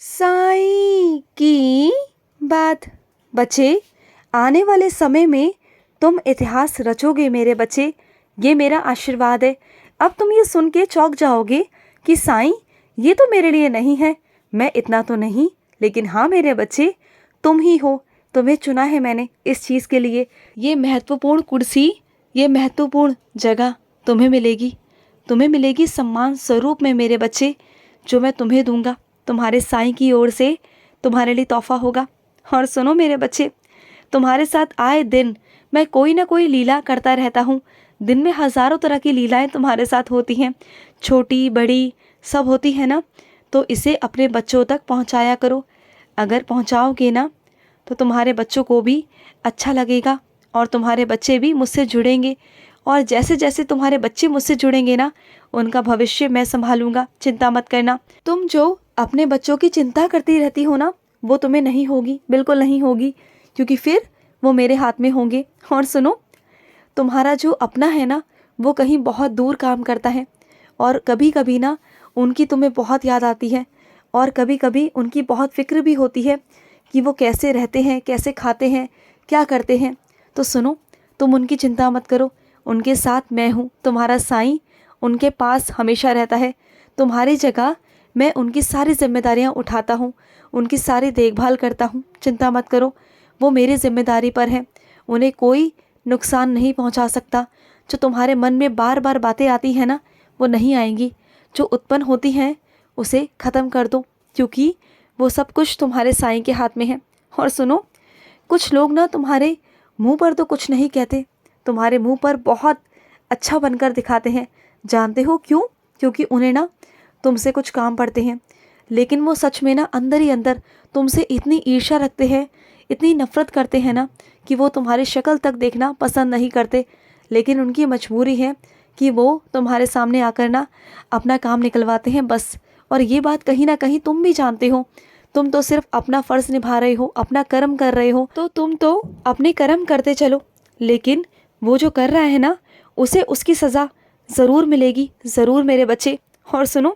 साईं की बात। बच्चे, आने वाले समय में तुम इतिहास रचोगे मेरे बच्चे, ये मेरा आशीर्वाद है। अब तुम ये सुन के चौंक जाओगे कि साईं ये तो मेरे लिए नहीं है, मैं इतना तो नहीं, लेकिन हाँ मेरे बच्चे, तुम ही हो, तुम्हें चुना है मैंने इस चीज़ के लिए। ये महत्वपूर्ण कुर्सी, ये महत्वपूर्ण जगह तुम्हें मिलेगी सम्मान स्वरूप में मेरे बच्चे, जो मैं तुम्हें दूंगा तुम्हारे साईं की ओर से, तुम्हारे लिए तोहफा होगा। और सुनो मेरे बच्चे, तुम्हारे साथ आए दिन मैं कोई ना कोई लीला करता रहता हूँ। दिन में हज़ारों तरह की लीलाएं तुम्हारे साथ होती हैं, छोटी बड़ी सब होती है ना। तो इसे अपने बच्चों तक पहुँचाया करो। अगर पहुँचाओगे ना तो तुम्हारे बच्चों को भी अच्छा लगेगा और तुम्हारे बच्चे भी मुझसे जुड़ेंगे। और जैसे जैसे तुम्हारे बच्चे मुझसे जुड़ेंगे ना, उनका भविष्य मैं संभालूंगा, चिंता मत करना। तुम जो अपने बच्चों की चिंता करती रहती हो ना, वो तुम्हें नहीं होगी, बिल्कुल नहीं होगी, क्योंकि फिर वो मेरे हाथ में होंगे। और सुनो, तुम्हारा जो अपना है ना, वो कहीं बहुत दूर काम करता है, और कभी कभी ना उनकी तुम्हें बहुत याद आती है, और कभी कभी उनकी बहुत फिक्र भी होती है कि वो कैसे रहते हैं, कैसे खाते हैं, क्या करते हैं। तो सुनो, तुम उनकी चिंता मत करो, उनके साथ मैं हूँ, तुम्हारा साईं उनके पास हमेशा रहता है। तुम्हारी जगह मैं उनकी सारी जिम्मेदारियाँ उठाता हूँ, उनकी सारी देखभाल करता हूँ, चिंता मत करो, वो मेरी जिम्मेदारी पर है। उन्हें कोई नुकसान नहीं पहुँचा सकता। जो तुम्हारे मन में बार बार बातें आती हैं ना, वो नहीं आएंगी। जो उत्पन्न होती हैं उसे ख़त्म कर दो, क्योंकि वो सब कुछ तुम्हारे साईं के हाथ में है। और सुनो, कुछ लोग ना तुम्हारे मुंह पर तो कुछ नहीं कहते, तुम्हारे मुंह पर बहुत अच्छा बनकर दिखाते हैं। जानते हो क्यों? क्योंकि उन्हें ना तुमसे कुछ काम पड़ते हैं, लेकिन वो सच में ना अंदर ही अंदर तुमसे इतनी ईर्ष्या रखते हैं, इतनी नफरत करते हैं ना, कि वो तुम्हारी शक्ल तक देखना पसंद नहीं करते। लेकिन उनकी मजबूरी है कि वो तुम्हारे सामने आकर ना अपना काम निकलवाते हैं बस। और ये बात कहीं ना कहीं तुम भी जानते हो। तुम तो सिर्फ अपना फ़र्ज़ निभा रहे हो, अपना कर्म कर रहे हो, तो तुम तो अपने कर्म करते चलो, लेकिन वो जो कर रहा है ना, उसे उसकी सज़ा ज़रूर मिलेगी, ज़रूर मेरे बच्चे। और सुनो,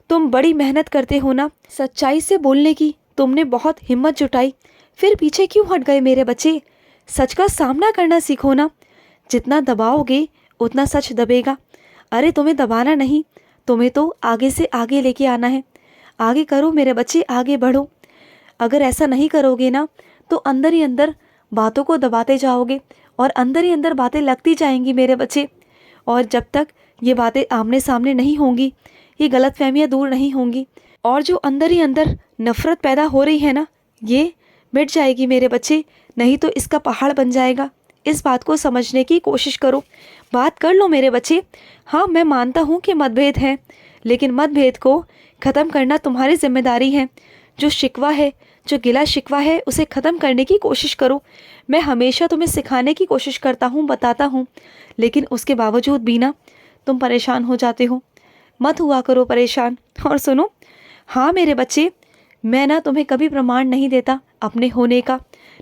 तुम बड़ी मेहनत करते हो ना सच्चाई से बोलने की, तुमने बहुत हिम्मत जुटाई, फिर पीछे क्यों हट गए मेरे बच्चे? सच का सामना करना सीखो ना। जितना दबाओगे उतना सच दबेगा। अरे तुम्हें दबाना नहीं, तुम्हें तो आगे से आगे लेके आना है। आगे करो मेरे बच्चे, आगे बढ़ो। अगर ऐसा नहीं करोगे ना, तो अंदर ही अंदर बातों को दबाते जाओगे, और अंदर ही अंदर बातें लगती जाएंगी मेरे बच्चे। और जब तक ये बातें आमने सामने नहीं होंगी, ये गलतफहमियां दूर नहीं होंगी, और जो अंदर ही अंदर नफ़रत पैदा हो रही है ना, ये मिट जाएगी मेरे बच्चे, नहीं तो इसका पहाड़ बन जाएगा। इस बात को समझने की कोशिश करो, बात कर लो मेरे बच्चे। हाँ, मैं मानता हूँ कि मतभेद है, लेकिन मतभेद को ख़त्म करना तुम्हारी जिम्मेदारी है। जो शिकवा है, जो गिला शिकवा है, उसे ख़त्म करने की कोशिश करो। मैं हमेशा तुम्हें सिखाने की कोशिश करता हूँ, बताता हूँ, लेकिन उसके बावजूद भी ना तुम परेशान हो जाते हो। मत हुआ करो परेशान। और सुनो, हाँ मेरे बच्चे, मैं ना तुम्हें कभी प्रमाण नहीं देता अपने होने का,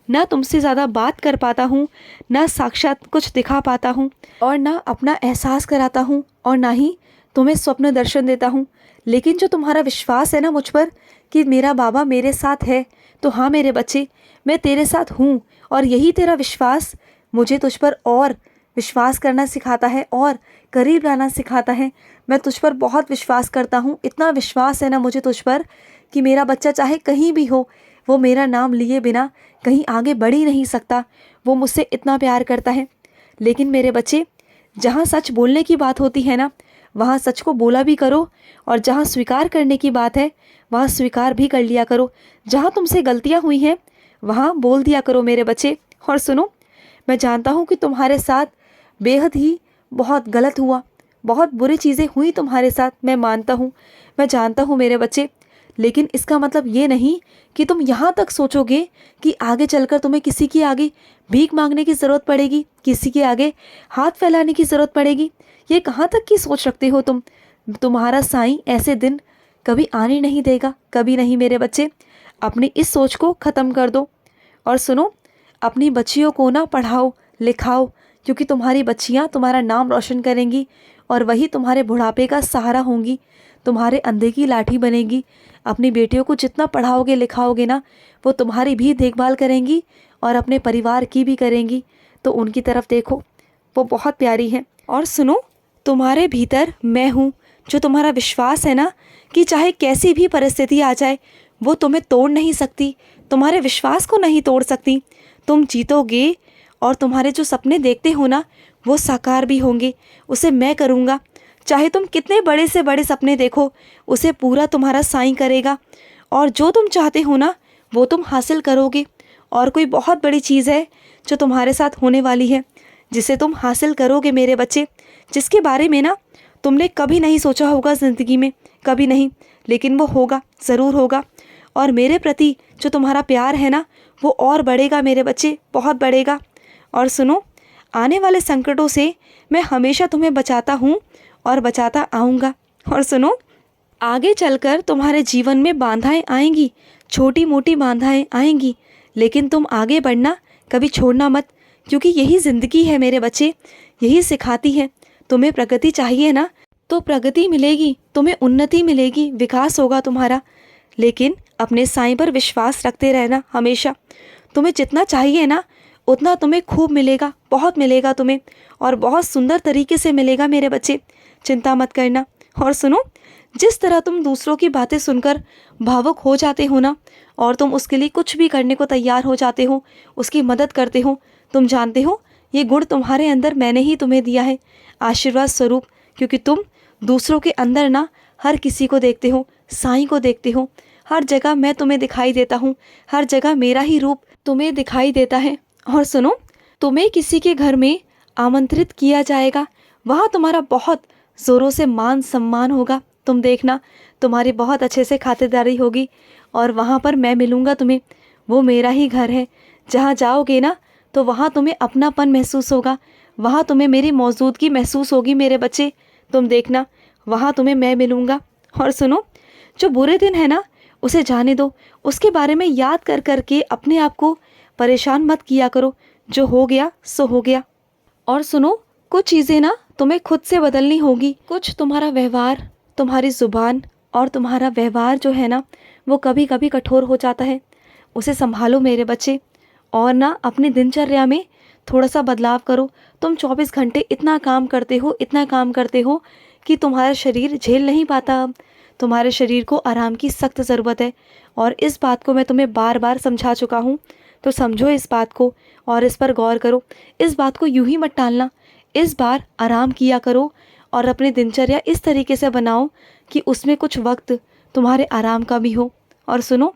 ना तुमसे ज़्यादा बात कर पाता हूँ, ना साक्षात कुछ दिखा पाता हूँ, और ना अपना एहसास कराता हूँ, और ना ही तुम्हें स्वप्न दर्शन देता हूँ। लेकिन जो तुम्हारा विश्वास है ना मुझ पर, कि मेरा बाबा मेरे साथ है, तो हाँ मेरे बच्चे, मैं तेरे साथ हूँ। और यही तेरा विश्वास मुझे तुझ पर और विश्वास करना सिखाता है, और करीब लाना सिखाता है। मैं तुझ पर बहुत विश्वास करता हूँ, इतना विश्वास है ना मुझे तुझ पर, कि मेरा बच्चा चाहे कहीं भी हो, वो मेरा नाम लिए बिना कहीं आगे बढ़ ही नहीं सकता। वो मुझसे इतना प्यार करता है। लेकिन मेरे बच्चे, जहाँ सच बोलने की बात होती है ना, वहाँ सच को बोला भी करो, और जहाँ स्वीकार करने की बात है, वहाँ स्वीकार भी कर लिया करो। जहाँ तुमसे गलतियाँ हुई हैं, वहाँ बोल दिया करो मेरे बच्चे। और सुनो, मैं जानता हूँ कि तुम्हारे साथ बेहद ही बहुत गलत हुआ, बहुत बुरी चीज़ें हुई तुम्हारे साथ, मैं मानता हूँ, मैं जानता हूँ मेरे बच्चे। लेकिन इसका मतलब ये नहीं कि तुम यहाँ तक सोचोगे कि आगे चलकर तुम्हें किसी के आगे भीख मांगने की ज़रूरत पड़ेगी, किसी के आगे हाथ फैलाने की ज़रूरत पड़ेगी। ये कहाँ तक की सोच रखते हो तुम? तुम्हारा साईं ऐसे दिन कभी आने नहीं देगा, कभी नहीं मेरे बच्चे। अपनी इस सोच को ख़त्म कर दो। और सुनो, अपनी बच्चियों को ना पढ़ाओ लिखाओ, क्योंकि तुम्हारी बच्चियाँ तुम्हारा नाम रोशन करेंगी, और वही तुम्हारे बुढ़ापे का सहारा होंगी। तुम्हारे अंधे की लाठी बनेगी। अपनी बेटियों को जितना पढ़ाओगे लिखाओगे ना, वो तुम्हारी भी देखभाल करेंगी और अपने परिवार की भी करेंगी। तो उनकी तरफ देखो, वो बहुत प्यारी हैं। और सुनो, तुम्हारे भीतर मैं हूँ, जो तुम्हारा विश्वास है ना कि चाहे कैसी भी परिस्थिति आ जाए वो तुम्हें तोड़ नहीं सकती, तुम्हारे विश्वास को नहीं तोड़ सकती। तुम जीतोगे और तुम्हारे जो सपने देखते हो ना वो साकार भी होंगे। उसे मैं करूँगा। चाहे तुम कितने बड़े से बड़े सपने देखो, उसे पूरा तुम्हारा साईं करेगा। और जो तुम चाहते हो ना वो तुम हासिल करोगे। और कोई बहुत बड़ी चीज़ है जो तुम्हारे साथ होने वाली है, जिसे तुम हासिल करोगे मेरे बच्चे, जिसके बारे में ना तुमने कभी नहीं सोचा होगा ज़िंदगी में, कभी नहीं, लेकिन वो होगा, ज़रूर होगा। और मेरे प्रति जो तुम्हारा प्यार है ना वो और बढ़ेगा मेरे बच्चे, बहुत बढ़ेगा। और सुनो, आने वाले संकटों से मैं हमेशा तुम्हें बचाता हूँ और बचाता आऊँगा। और सुनो, आगे चलकर तुम्हारे जीवन में बाधाएं आएंगी, छोटी मोटी बाधाएं आएंगी, लेकिन तुम आगे बढ़ना कभी छोड़ना मत, क्योंकि यही ज़िंदगी है मेरे बच्चे, यही सिखाती है। तुम्हें प्रगति चाहिए ना तो प्रगति मिलेगी, तुम्हें उन्नति मिलेगी, विकास होगा तुम्हारा, लेकिन अपने साईं पर विश्वास रखते रहना हमेशा। तुम्हें जितना चाहिए ना उतना तुम्हें खूब मिलेगा, बहुत मिलेगा तुम्हें, और बहुत सुंदर तरीके से मिलेगा मेरे बच्चे, चिंता मत करना। और सुनो, जिस तरह तुम दूसरों की बातें सुनकर भावुक हो जाते हो ना, और तुम उसके लिए कुछ भी करने को तैयार हो जाते हो, उसकी मदद करते हो, तुम जानते हो ये गुण तुम्हारे अंदर मैंने ही तुम्हें दिया है, आशीर्वाद स्वरूप, क्योंकि तुम दूसरों के अंदर ना हर किसी को देखते हो, साईं को देखते हो। हर जगह मैं तुम्हें दिखाई देता हूँ, हर जगह मेरा ही रूप तुम्हें दिखाई देता है। और सुनो, तुम्हें किसी के घर में आमंत्रित किया जाएगा, वहाँ तुम्हारा बहुत ज़ोरों से मान सम्मान होगा। तुम देखना, तुम्हारी बहुत अच्छे से खातिरदारी होगी, और वहाँ पर मैं मिलूँगा तुम्हें। वो मेरा ही घर है, जहाँ जाओगे ना तो वहाँ तुम्हें अपनापन महसूस होगा, वहाँ तुम्हें मेरी मौजूदगी महसूस होगी मेरे बच्चे। तुम देखना, वहाँ तुम्हें मैं मिलूँगा। और सुनो, जो बुरे दिन है ना उसे जाने दो, उसके बारे में याद कर कर के अपने आप को परेशान मत किया करो, जो हो गया सो हो गया। और सुनो, कुछ चीज़ें ना तुम्हें खुद से बदलनी होगी, कुछ तुम्हारा व्यवहार, तुम्हारी ज़ुबान और तुम्हारा व्यवहार जो है ना वो कभी कभी कठोर हो जाता है, उसे संभालो मेरे बच्चे। और ना अपनी दिनचर्या में थोड़ा सा बदलाव करो। तुम 24 घंटे इतना काम करते हो, इतना काम करते हो कि तुम्हारा शरीर झेल नहीं पाता। अब तुम्हारे शरीर को आराम की सख्त ज़रूरत है, और इस बात को मैं तुम्हें बार बार समझा चुका हूँ। तो समझो इस बात को और इस पर गौर करो। इस बात को यूं ही मत टालना, इस बार आराम किया करो और अपनी दिनचर्या इस तरीके से बनाओ कि उसमें कुछ वक्त तुम्हारे आराम का भी हो। और सुनो,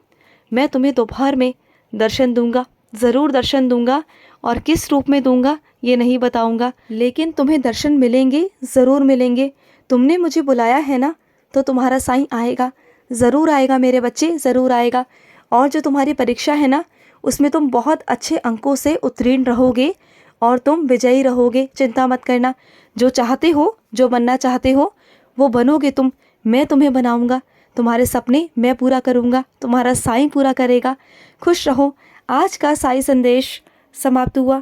मैं तुम्हें दोपहर में दर्शन दूंगा, ज़रूर दर्शन दूंगा, और किस रूप में दूंगा ये नहीं बताऊंगा, लेकिन तुम्हें दर्शन मिलेंगे, ज़रूर मिलेंगे। तुमने मुझे बुलाया है ना तो तुम्हारा साईं आएगा, ज़रूर आएगा मेरे बच्चे, ज़रूर आएगा। और जो तुम्हारी परीक्षा है ना उसमें तुम बहुत अच्छे अंकों से उत्तीर्ण रहोगे और तुम विजयी रहोगे, चिंता मत करना। जो चाहते हो, जो बनना चाहते हो वो बनोगे तुम, मैं तुम्हें बनाऊंगा, तुम्हारे सपने मैं पूरा करूंगा, तुम्हारा साईं पूरा करेगा। खुश रहो। आज का साईं संदेश समाप्त हुआ।